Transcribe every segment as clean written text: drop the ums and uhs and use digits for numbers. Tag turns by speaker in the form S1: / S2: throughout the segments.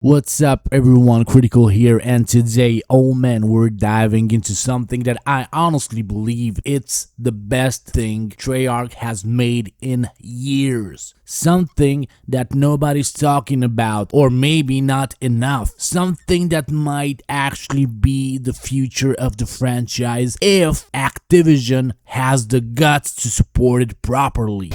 S1: What's up everyone, Critical here, and today, oh man, we're diving into something that I honestly believe it's the best thing Treyarch has made in years. Something that nobody's talking about, or maybe not enough. Something that might actually be the future of the franchise if Activision has the guts to support it properly.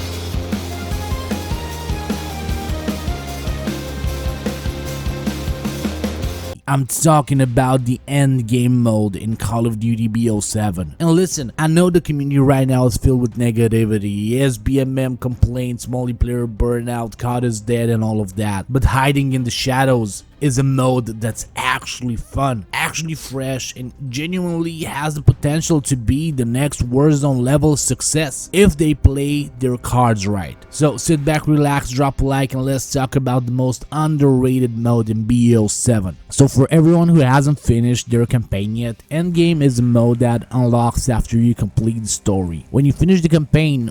S1: I'm talking about the Endgame Mode in Call of Duty BO7. And listen, I know the community right now is filled with negativity, SBMM complaints, multiplayer burnout, COD is dead and all of that. But hiding in the shadows is a mode that's actually fun, actually fresh, and genuinely has the potential to be the next Warzone level success if they play their cards right. So sit back, relax, drop a like, and let's talk about the most underrated mode in BO7. So for everyone who hasn't finished their campaign yet, Endgame is a mode that unlocks after you complete the story. When you finish the campaign,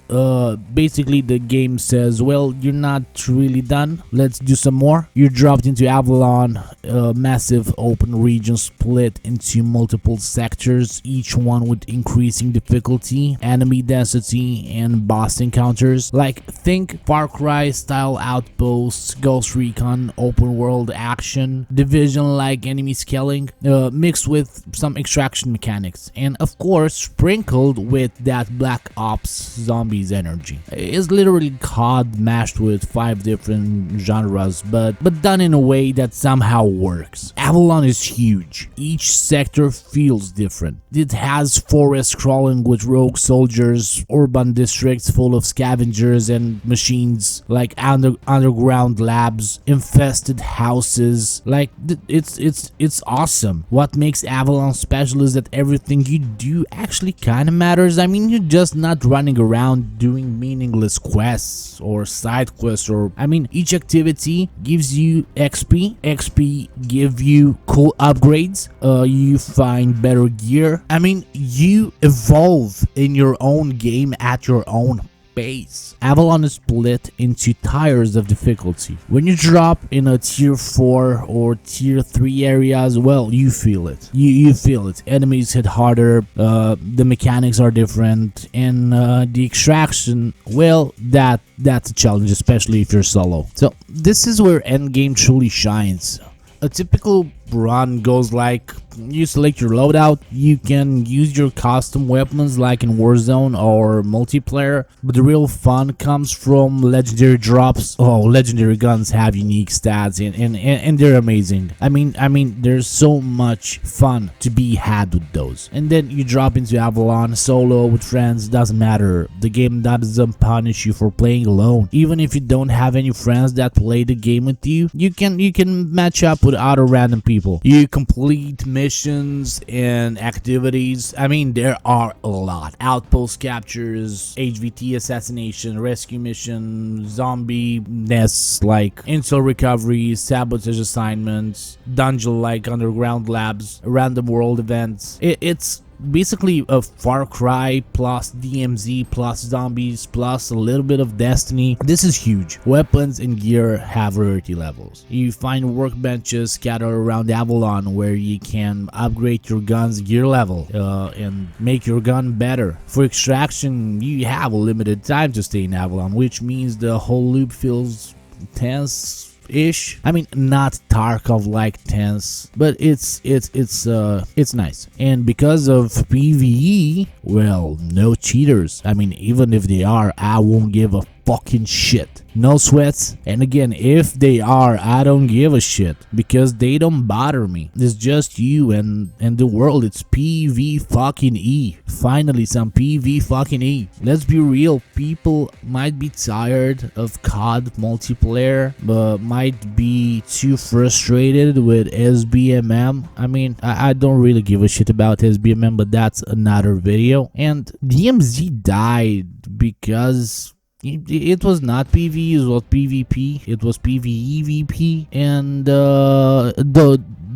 S1: basically the game says, well, you're not really done, let's do some more. You're dropped into Avalon, a massive open region split into multiple sectors, each one with increasing difficulty, enemy density, and boss encounters. Like, think Far Cry style outposts, Ghost Recon, open world action, Division like enemy scaling, mixed with some extraction mechanics, and of course sprinkled with that Black Ops zombies energy. It's literally COD mashed with 5 different genres, but done in a way that somehow works. Avalon is huge. Each sector feels different. It has forests crawling with rogue soldiers, urban districts full of scavengers and machines, like underground labs, infested houses. Like, it's awesome. What makes Avalon special is that everything you do actually kind of matters. I mean, you're just not running around doing meaningless quests or side quests, or each activity gives you XP give you cool upgrades, you find better gear. You evolve in your own game at your own pace. Avalon is split into tiers of difficulty. When you drop in a tier 4 or tier 3 areas, well, you feel it. You feel it. Enemies hit harder, the mechanics are different, and the extraction, well, that's a challenge, especially if you're solo. So this is where Endgame truly shines. A typical run goes like, you select your loadout, you can use your custom weapons like in Warzone or multiplayer, but the real fun comes from legendary drops. Oh, legendary guns have unique stats and they're amazing. There's so much fun to be had with those. And then you drop into Avalon solo with friends, doesn't matter. The game doesn't punish you for playing alone. Even if you don't have any friends that play the game with you, you can match up with other random people. You complete missions and activities. There are a lot. Outpost captures, HVT assassination, rescue mission, zombie nests like intel recovery, sabotage assignments, dungeon like underground labs, random world events. It's basically a Far Cry plus DMZ plus zombies plus a little bit of Destiny. This is huge. Weapons and gear have rarity levels. You find workbenches scattered around Avalon where you can upgrade your gun's gear level and make your gun better. For extraction, you have a limited time to stay in Avalon, which means the whole loop feels tense ish. Not Tarkov like tense, but it's nice. And because of PvE, well, no cheaters. Even if they are, I won't give a fucking shit. No sweats, and again, if they are, I don't give a shit because they don't bother me. It's just you and the world. It's PV fucking E. Finally, some PV fucking E. Let's be real, people might be tired of COD multiplayer, but might be too frustrated with SBMM. I don't really give a shit about SBMM, but that's another video. And DMZ died because it was not PvE, it was PvP, it was PvEVP, and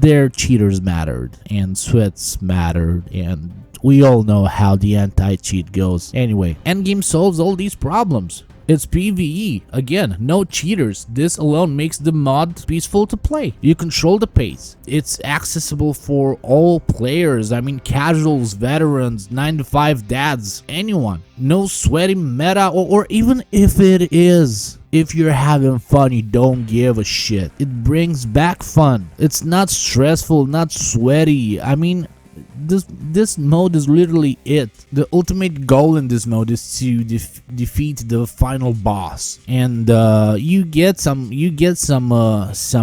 S1: their cheaters mattered, and sweats mattered, and we all know how the anti-cheat goes. Anyway, Endgame solves all these problems. It's PvE. Again, no cheaters. This alone makes the mod peaceful to play. You control the pace. It's accessible for all players. I mean, casuals, veterans, 9 to 5 dads, anyone. No sweaty meta, or even if it is, if you're having fun, you don't give a shit. It brings back fun. It's not stressful, not sweaty. I mean, this mode is literally it. The ultimate goal in this mode is to defeat the final boss, and you get some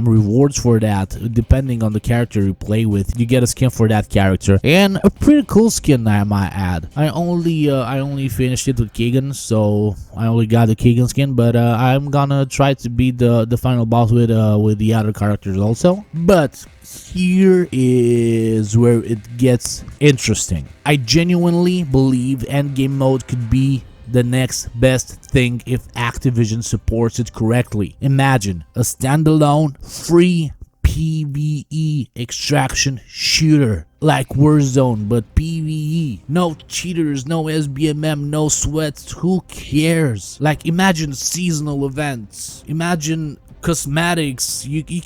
S1: rewards for that depending on the character you play with. You get a skin for that character, and a pretty cool skin, I might add. I only finished it with Keegan, so I only got the Keegan skin, but I'm gonna try to beat the final boss with the other characters also. But here is where it gets interesting. I genuinely believe Endgame Mode could be the next best thing if Activision supports it correctly. Imagine a standalone, free PvE extraction shooter like Warzone, but PvE. No cheaters, no SBMM, no sweats. Who cares? Like, imagine seasonal events. Imagine cosmetics. You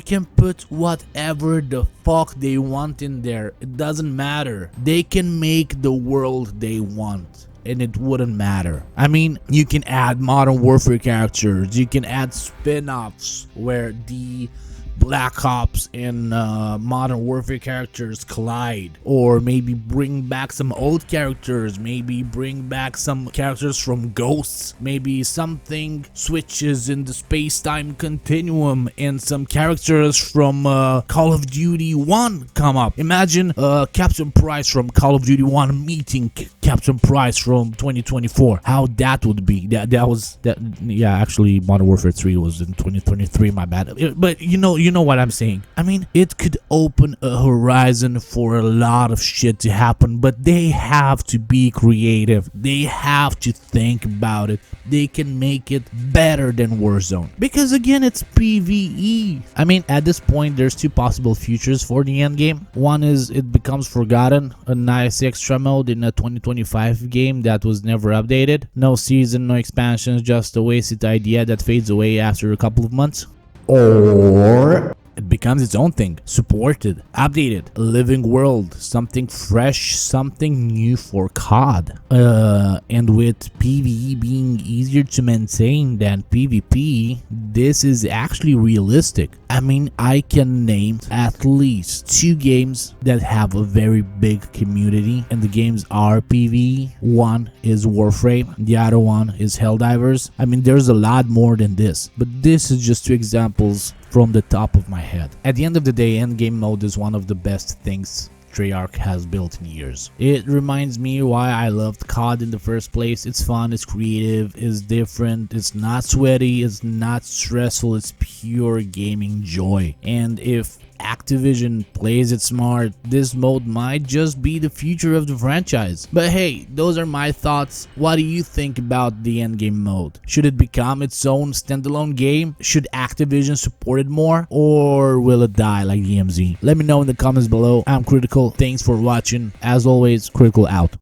S1: can put whatever the fuck they want in there. It doesn't matter. They can make the world they want, and it wouldn't matter. I mean, you can add Modern Warfare characters. You can add spin-offs where the Black Ops and Modern Warfare characters collide, or maybe bring back some old characters, maybe bring back some characters from Ghosts, maybe something switches in the space-time continuum and some characters from Call of Duty 1 come up. Imagine Captain Price from Call of Duty 1 meeting Captain Price from 2024. How that would be. Yeah, actually Modern Warfare 3 was in 2023, my bad. But you know what I'm saying. I mean, it could open a horizon for a lot of shit to happen, but they have to be creative. They have to think about it. They can make it better than Warzone, because again, it's PvE. I mean, at this point, there's two possible futures for the end game. One is it becomes forgotten, a nice extra mode in a 2025 game that was never updated. No season, no expansions, just a wasted idea that fades away after a couple of months. Or it becomes its own thing, supported, updated, a living world, something fresh, something new for COD. And with PvE being easier to maintain than PvP, this is actually realistic. I mean, I can name at least 2 games that have a very big community, and the games are PvE. One is Warframe, the other one is Helldivers. I mean, there's a lot more than this, but this is just 2 examples from the top of my head. At the end of the day, Endgame Mode is one of the best things Treyarch has built in years. It reminds me why I loved COD in the first place. It's fun, it's creative, it's different, it's not sweaty, it's not stressful, it's pure gaming joy. And if Activision plays it smart, this mode might just be the future of the franchise. But hey, those are my thoughts. What do you think about the Endgame Mode? Should it become its own standalone game? Should Activision support it more? Or will it die like DMZ? Let me know in the comments below. I'm Critical. Thanks for watching. As always, Critical out.